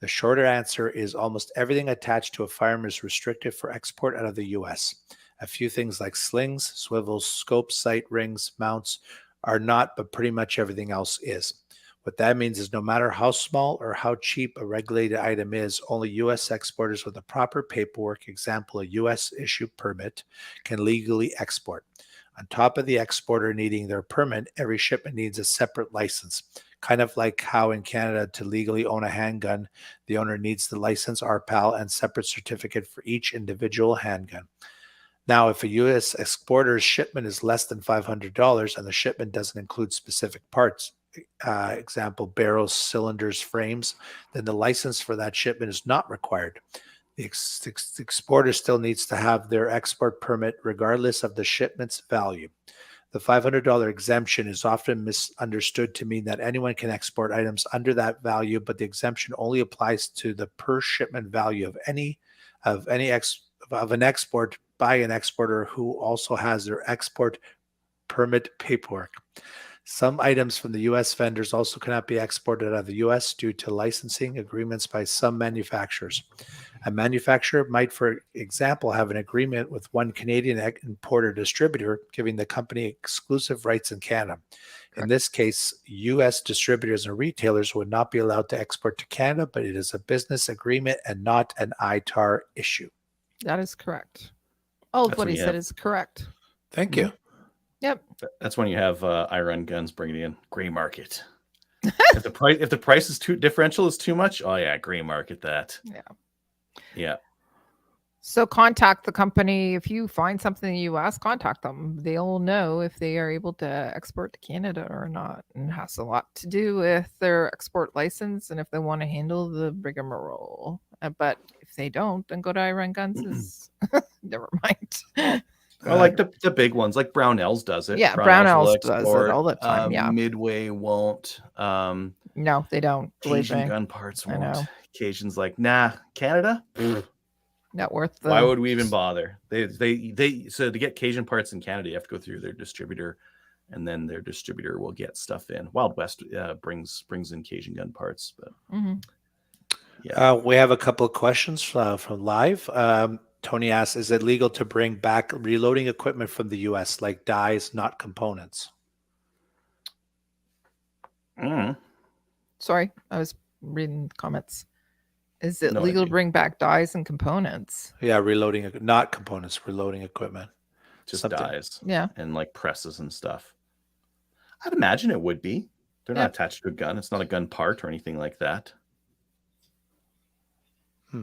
The shorter answer is almost everything attached to a firearm is restricted for export out of the U.S. A few things like slings, swivels, scopes, sight rings, mounts are not, but pretty much everything else is. What that means is no matter how small or how cheap a regulated item is, only U.S. exporters with the proper paperwork, example, a U.S. issued permit, can legally export. On top of the exporter needing their permit, every shipment needs a separate license. Kind of like how in Canada, to legally own a handgun, the owner needs the license, RPAL, and separate certificate for each individual handgun. Now, if a U.S. exporter's shipment is less than $500 and the shipment doesn't include specific parts, example, barrels, cylinders, frames, then the license for that shipment is not required. The exporter still needs to have their export permit regardless of the shipment's value. The $500 exemption is often misunderstood to mean that anyone can export items under that value, but the exemption only applies to the per shipment value of an export by an exporter who also has their export permit paperwork. Some items from the U.S. vendors also cannot be exported out of the U.S. due to licensing agreements by some manufacturers. A manufacturer might, for example, have an agreement with one Canadian importer distributor, giving the company exclusive rights in Canada. In this case, U.S. distributors and retailers would not be allowed to export to Canada, but it is a business agreement and not an ITAR issue. That is correct. All of That's what when he you said have- is correct. Thank you. Yep. That's when you have Iran Guns bringing it in gray market. if the price is differential is too much, oh yeah, gray market that. Yeah. So contact the company. If you find something in the US, contact them. They'll know if they are able to export to Canada or not. And it has a lot to do with their export license and if they want to handle the rigmarole. But if they don't, then go to Iran Guns. Never mind. Well, like the big ones, like Brownells does it. Yeah, Brownells will Brownells does it all the time. Yeah. Midway won't. No, they don't. Cajun gun parts I won't. know. Cajun's like, nah, Canada? Not worth the. Why would we even bother? They so to get Cajun parts in Canada, you have to go through their distributor, and then their distributor will get stuff in. Wild West brings in Cajun gun parts, but yeah. We have a couple of questions from live. Tony asks, is it legal to bring back reloading equipment from the U.S., like dies, not components? Sorry, I was reading comments. Is it No legal idea. to bring back dies and components? Yeah, reloading, not components, reloading equipment. just Something. dies. Yeah. And like presses and stuff. I'd imagine it would be. They're not attached to a gun. It's not a gun part or anything like that.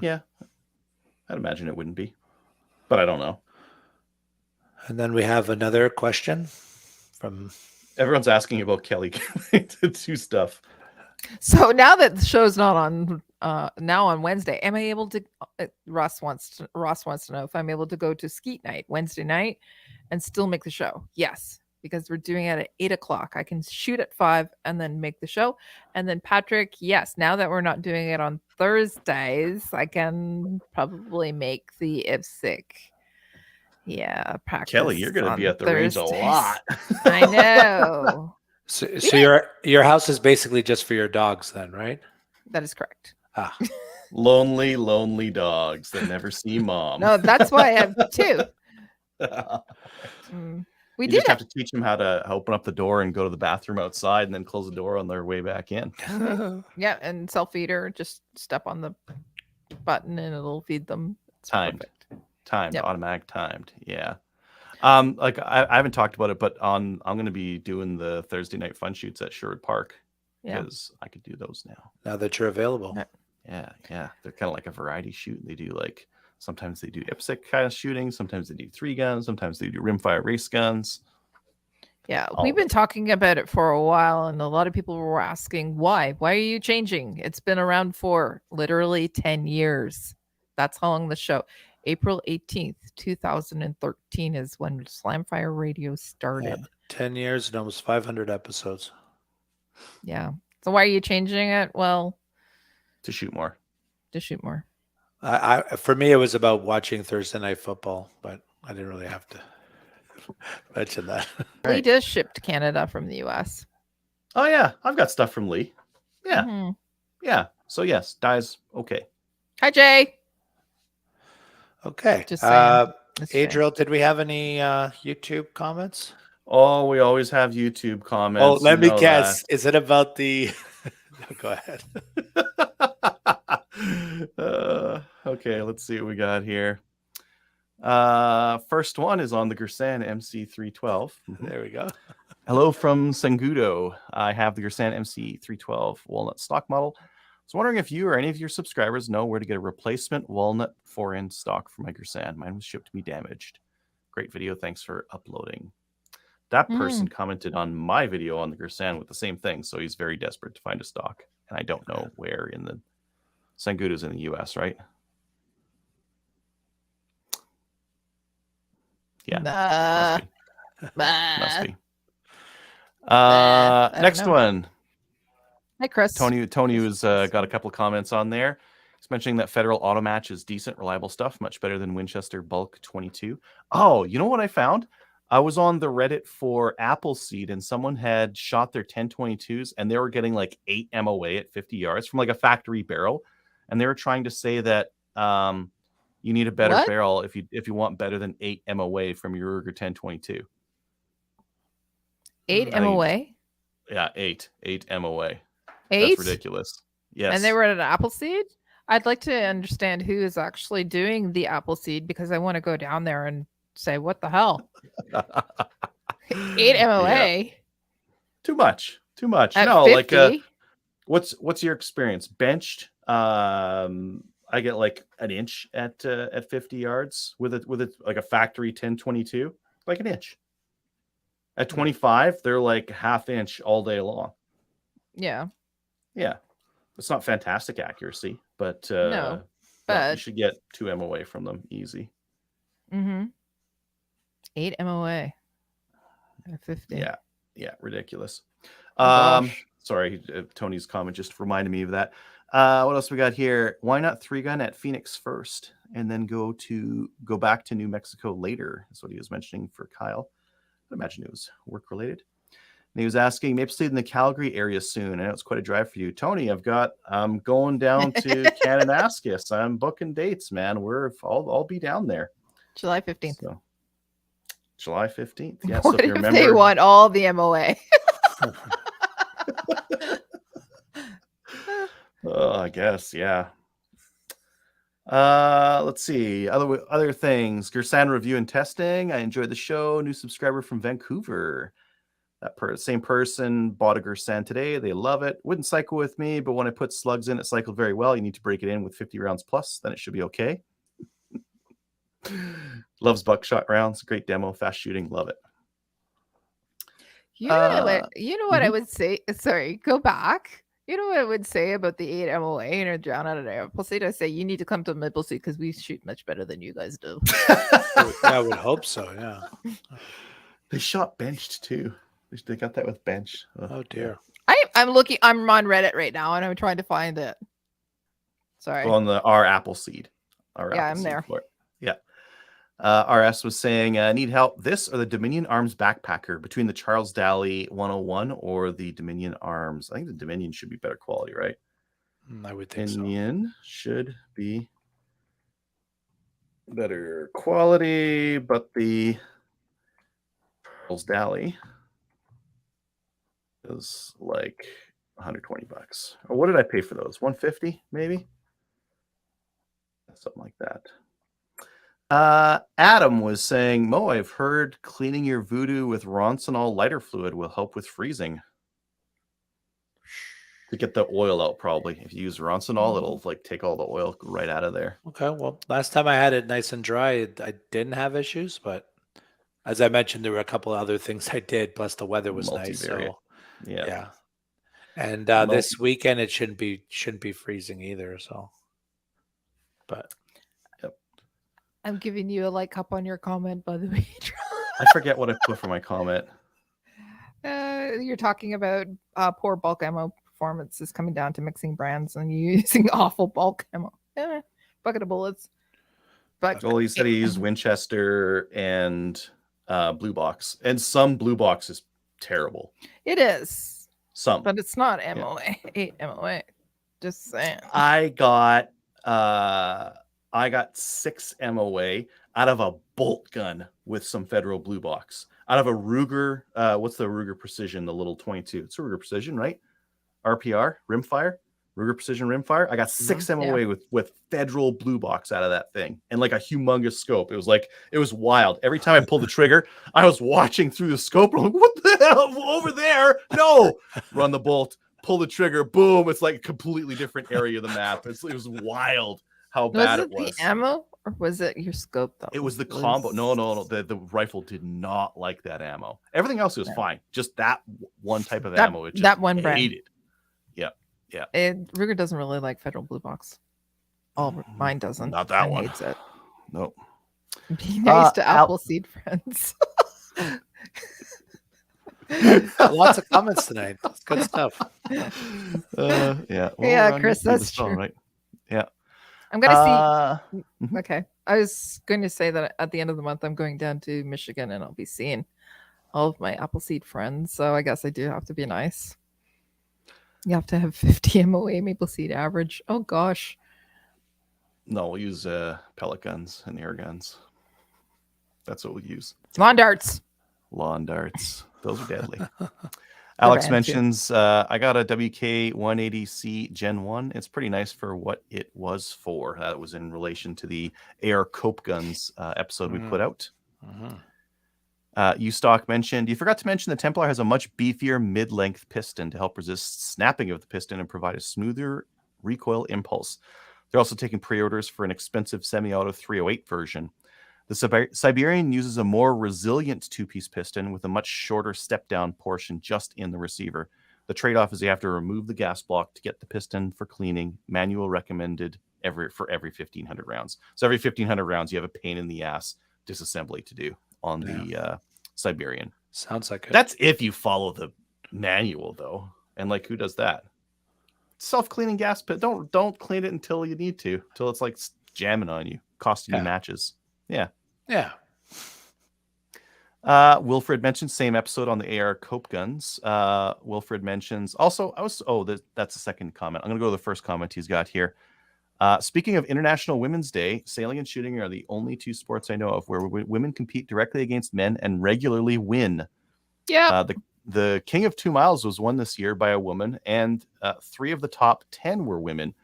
Yeah. I'd imagine it wouldn't be. But I don't know. And then we have another question from... Everyone's asking about Kelly to do stuff. So now that the show's not on now on Wednesday, am I able to Ross wants to know if I'm able to go to Skeet Night Wednesday night and still make the show. Yes, because we're doing it at 8:00. I can shoot at 5 and then make the show. And then Patrick, yes, now that we're not doing it on Thursdays, I can probably make the IPSC. Yeah, practice. Kelly, you're going to be at the range a lot. I know. So your house is basically just for your dogs then, right? That is correct. Ah. Lonely, lonely dogs that never see mom. No, that's why I have 2. We you did just have to teach them how to open up the door and go to the bathroom outside and then close the door on their way back in. Yeah, and self-feeder, just step on the button and it'll feed them. It's Timed. perfect. Timed, Yep. automatic timed. Yeah. Like I haven't talked about it, but I'm going to be doing the Thursday night fun shoots at Sherwood Park because I could do those now. Now that you're available. Yeah. They're kind of like a variety shoot. They do sometimes they do IPSC kind of shooting. Sometimes they do 3 guns. Sometimes they do rimfire race guns. Yeah, we've been talking about it for a while, and a lot of people were asking why. Why are you changing? It's been around for literally 10 years. That's how long the show. April 18th, 2013 is when Slamfire Radio started. 10 years and almost 500 episodes. Yeah. So why are you changing it? Well, To shoot more. to shoot more. For me, it was about watching Thursday Night Football, but I didn't really have to mention that. Lee does ship to Canada from the US. Oh yeah, I've got stuff from Lee. Yeah. Mhm. Yeah. So yes, dies okay. Hi, Jay. Okay. Just saying. It's Jay. Adriel, did we have any YouTube comments? Oh, we always have YouTube comments. Oh, let me know guess. Is it about the... No, go ahead. Okay, let's see what we got here. First one is on the Gersan MC312. There we go. Hello from Sangudo. I have the Gersan MC312 walnut stock model. I was wondering if you or any of your subscribers know where to get a replacement walnut 4-inch stock for my Gersan. Mine was shipped to me damaged. Great video. Thanks for uploading. That person commented on my video on the Gersan with the same thing, so he's very desperate to find a stock. And I don't know where in the... Sangudo's in the US, right? Yeah. Nah. Must be. I don't Next know. one. Hi, Chris. Tony was got a couple comments on there. He's mentioning that Federal Auto Match is decent, reliable stuff, much better than Winchester Bulk 22. Oh, you know what I found? I was on the Reddit for Appleseed, and someone had shot their 1022s, and they were getting like 8 MOA at 50 yards from like a factory barrel, and they were trying to say that you need a better What? barrel if you want better than 8 MOA from your Ruger 1022. 8 I mean, MOA? Yeah, 8 MOA. 8? That's ridiculous. Yes. And they were at an Appleseed? I'd like to understand who is actually doing the Appleseed because I want to go down there and say, what the hell? 8 MOA? Yeah. Too much. At No, 50? like what's your experience? Benched, I get like an inch at 50 yards with it like a factory 1022, like an inch. At 25, they're like half inch all day long. Yeah. Yeah. It's not fantastic accuracy, but No, you but should get 2 MOA from them easy. 8 MOA at 50. Yeah, ridiculous. Gosh. Sorry, Tony's comment just reminded me of that. What else we got here? Why not 3-gun at Phoenix first and then go back to New Mexico later? That's what he was mentioning for Kyle. I imagine it was work related. And he was asking Maple Seed in the Calgary area soon. I know it's quite a drive for you, Tony. I'm going down to Kananaskis. I'm booking dates, man. I'll be down there. July 15th. So, July 15th. Yeah. What so if you if remember, they want all the MOA? I guess, yeah. Let's see. Other things. Gersan review and testing. I enjoyed the show. New subscriber from Vancouver. That same person bought a Gersan today. They love it. Wouldn't cycle with me, but when I put slugs in, it cycled very well. You need to break it in with 50 rounds plus, then it should be okay. Loves buckshot rounds. Great demo, fast shooting. Love it. You know what I would say? Sorry, go back. You know what I would say about the 8 MOA and a drown out of there? Appleseed, I say you need to come to Maple Seed because we shoot much better than you guys do. I would hope so. Yeah. They shot benched too. They got that with bench. Oh dear. I'm looking. I'm on Reddit right now and I'm trying to find it. Sorry. On our Appleseed. I'm there. Yeah. RS was saying, need help. This or the Dominion Arms backpacker between the Charles Daly 101 or the Dominion Arms. I think the Dominion should be better quality, right? I would think Dominion should be better quality, but the Charles Daly is like $120. Or what did I pay for those? $150 maybe? Something like that. Adam was saying, Mo, I've heard cleaning your voodoo with Roncinol lighter fluid will help with freezing. To get the oil out, probably. If you use Roncinol, it'll like take all the oil right out of there. Okay, well, last time I had it nice and dry, I didn't have issues, but as I mentioned, there were a couple of other things I did, plus the weather was nice. So yeah. And this weekend it shouldn't be freezing either. So, but I'm giving you a like up on your comment, by the way. I forget what I put for my comment. You're talking about poor bulk ammo performance is coming down to mixing brands and using awful bulk ammo. Bucket of bullets. But well, he said he used Winchester and blue box, and some blue box is terrible. It is. Some, but it's not MOA. 8 MOA. Just saying. I got 6 MOA out of a bolt gun with some Federal blue box. Out of a Ruger, what's the Ruger Precision, the little 22? It's a Ruger Precision, right? RPR, rimfire, Ruger Precision rimfire. I got 6 MOA with Federal blue box out of that thing, and like a humongous scope. It was wild. Every time I pulled the trigger, I was watching through the scope. And I'm like, what the hell over there? No, run the bolt, pull the trigger, boom. It's like a completely different area of the map. It was wild how bad it was. The ammo, or was it your scope though? It was the combo. No. The rifle did not like that ammo. Everything else was fine. Just that one type of ammo. It just that one brand. Hated. Yeah. Ruger doesn't really like Federal blue box. Mine doesn't. Not that one. Hates it. Nope. Be nice to Appleseed friends. Lots of comments tonight. It's good stuff. Yeah. Well, Yeah, we're on Chris, YouTube that's as well, true. right? Yeah. I'm gonna see. mhm. Okay, I was going to say that at the end of the month, I'm going down to Michigan, and I'll be seeing all of my Appleseed friends. So I guess I do have to be nice. You have to have 50 MOA maple seed average. Oh gosh. No, we'll use pellet guns and air guns. That's what we'll use. Lawn darts. Lawn darts. Those are deadly. Alex banned too. mentions, I got a WK-180C Gen 1. It's pretty nice for what it was for. That was in relation to the AR Cope Guns episode we put out. Ustock mentioned, you forgot to mention the Templar has a much beefier mid-length piston to help resist snapping of the piston and provide a smoother recoil impulse. They're also taking pre-orders for an expensive semi-auto 308 version. The Siberian uses a more resilient two-piece piston with a much shorter step-down portion just in the receiver. The trade-off is you have to remove the gas block to get the piston for cleaning. Manual recommended for every 1,500 rounds. So every 1,500 rounds, you have a pain in the ass disassembly to do on the Siberian. Sounds like it. That's if you follow the manual, though. And like, who does that? Self-cleaning gas pit. Don't clean it until you need to, until it's like jamming on you, costing you matches. Yeah. Wilfred mentions same episode on the AR Cope guns. Wilfred mentions also that's the second comment. I'm gonna go to the first comment he's got here. Speaking of International Women's Day, sailing and shooting are the only two sports I know of where women compete directly against men and regularly win. Yeah. The King of 2 Miles was won this year by a woman, and 3 of the top 10 were women.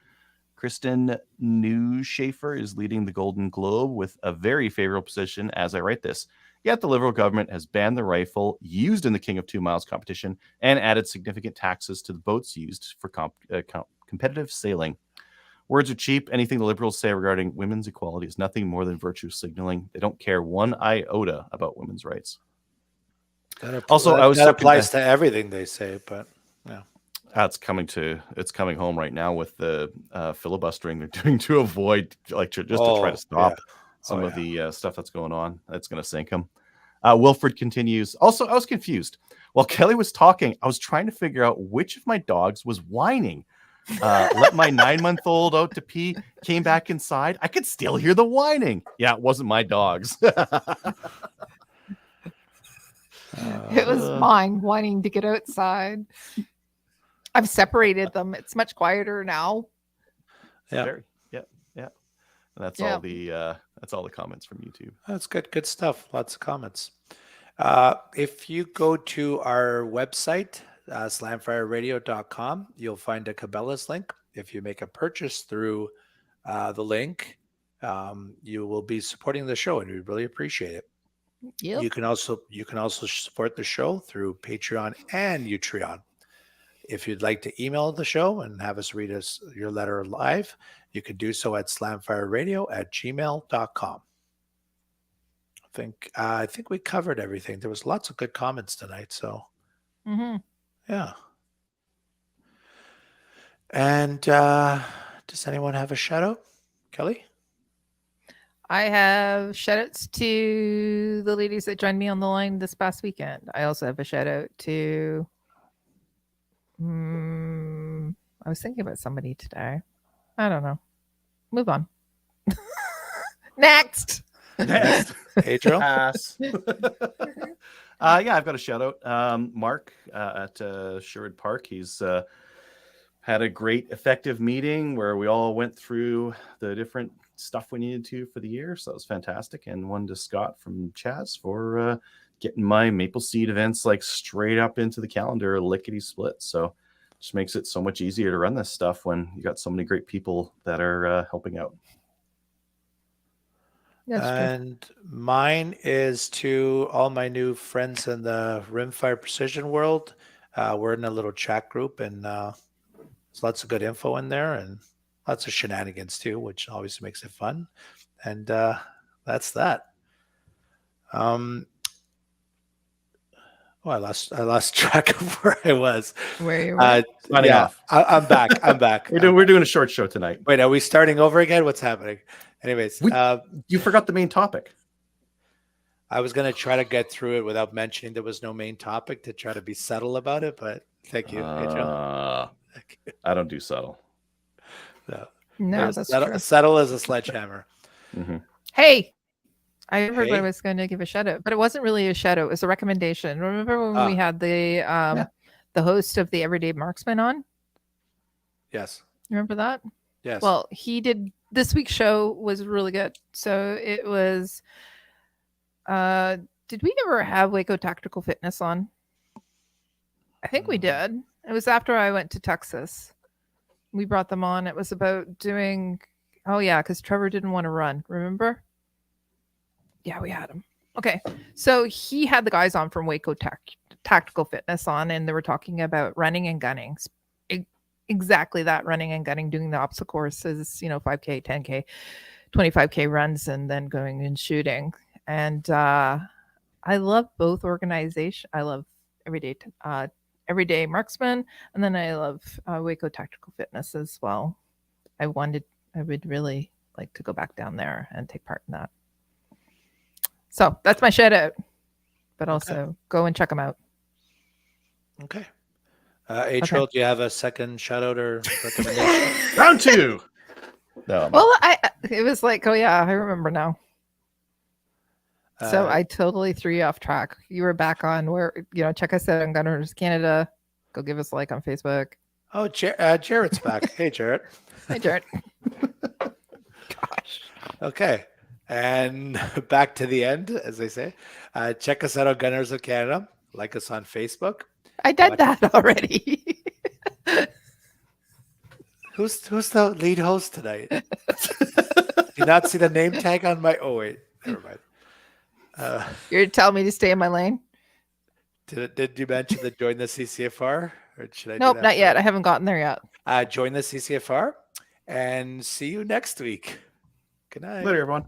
Kristen Newschafer is leading the Golden Globe with a very favorable position as I write this. Yet the Liberal government has banned the rifle used in the King of 2 Miles competition and added significant taxes to the boats used for competitive sailing. Words are cheap. Anything the Liberals say regarding women's equality is nothing more than virtue signaling. They don't care one iota about women's rights. That applies to everything they say, but yeah. It's coming home right now with the filibustering they're doing to avoid, to try to stop some of the stuff that's going on. That's going to sink them. Wilfred continues. Also, I was confused. While Kelly was talking, I was trying to figure out which of my dogs was whining. Let my 9-month-old out to pee, came back inside. I could still hear the whining. Yeah, it wasn't my dogs. It was mine wanting to get outside. I've separated them. It's much quieter now. Yeah. That's all the comments from YouTube. That's good. Good stuff. Lots of comments. If you go to our website, slamfireradio.com, you'll find a Cabela's link. If you make a purchase through the link, you will be supporting the show, and we really appreciate it. Yep. You can also support the show through Patreon and Utreon. If you'd like to email the show and have us read your letter live, you can do so at slamfireradio@gmail.com. I think we covered everything. There was lots of good comments tonight, so yeah. And does anyone have a shout out? Kelly? I have shout outs to the ladies that joined me on the line this past weekend. I also have a shout out to I was thinking about somebody today. I don't know. Move on. Next. Pedro? Pass. I've got a shout out. Mark at Sherwood Park. He's had a great, effective meeting where we all went through the different stuff we needed to for the year. So that was fantastic. And one to Scott from Chaz for getting my Maple Seed events like straight up into the calendar, lickety split. So just makes it so much easier to run this stuff when you got so many great people that are helping out. And mine is to all my new friends in the Rimfire Precision world. We're in a little chat group, and there's lots of good info in there and lots of shenanigans too, which always makes it fun. And that's that. I lost track of where I was. Where you were? Off. I'm back. I'm back. We're doing a short show tonight. Wait, are we starting over again? What's happening? Anyways, you forgot the main topic. I was going to try to get through it without mentioning there was no main topic to try to be subtle about it, but thank you, Adriel. Thank you. I don't do subtle. No, that's subtle, true. subtle as a sledgehammer. Mm-hmm. Hey, I heard Hey? I was going to give a shout out, but it wasn't really a shout out. It was a recommendation. Remember when we had the host of the Everyday Marksman on? Yes. Remember that? Yes. Well, he did this week's show was really good. So it was did we ever have Waco Tactical Fitness on? I think we did. It was after I went to Texas. We brought them on. It was about doing because Trevor didn't want to run, remember? Yeah, we had him. Okay. So he had the guys on from Waco Tactical Fitness on, and they were talking about running and gunning. Exactly that, running and gunning, doing the obstacle courses, 5K, 10K, 25K runs, and then going and shooting. And I love both organizations. I love Everyday Marksman, and then I love Waco Tactical Fitness as well. I would really like to go back down there and take part in that. So that's my shout out, but also go and check them out. Okay. Adriel, do you have a second shout out or recommendation? Round 2. No. Well, it was like, I remember now. So I totally threw you off track. You were back on where, check us out on Gunners Canada. Go give us a like on Facebook. Oh, Jarrett's back. Hey, Jarrett. Hey, Jarrett. Gosh. Okay. And back to the end, as they say. Check us out on Gunners of Canada. Like us on Facebook. I did that already. Who's the lead host tonight? Do you not see the name tag on my... Oh, wait. Never mind. You're telling me to stay in my lane? Did you mention the join the CCFR? Or should I Nope, not yet. I haven't gotten there yet. Join the CCFR and see you next week. Good night. Later, everyone.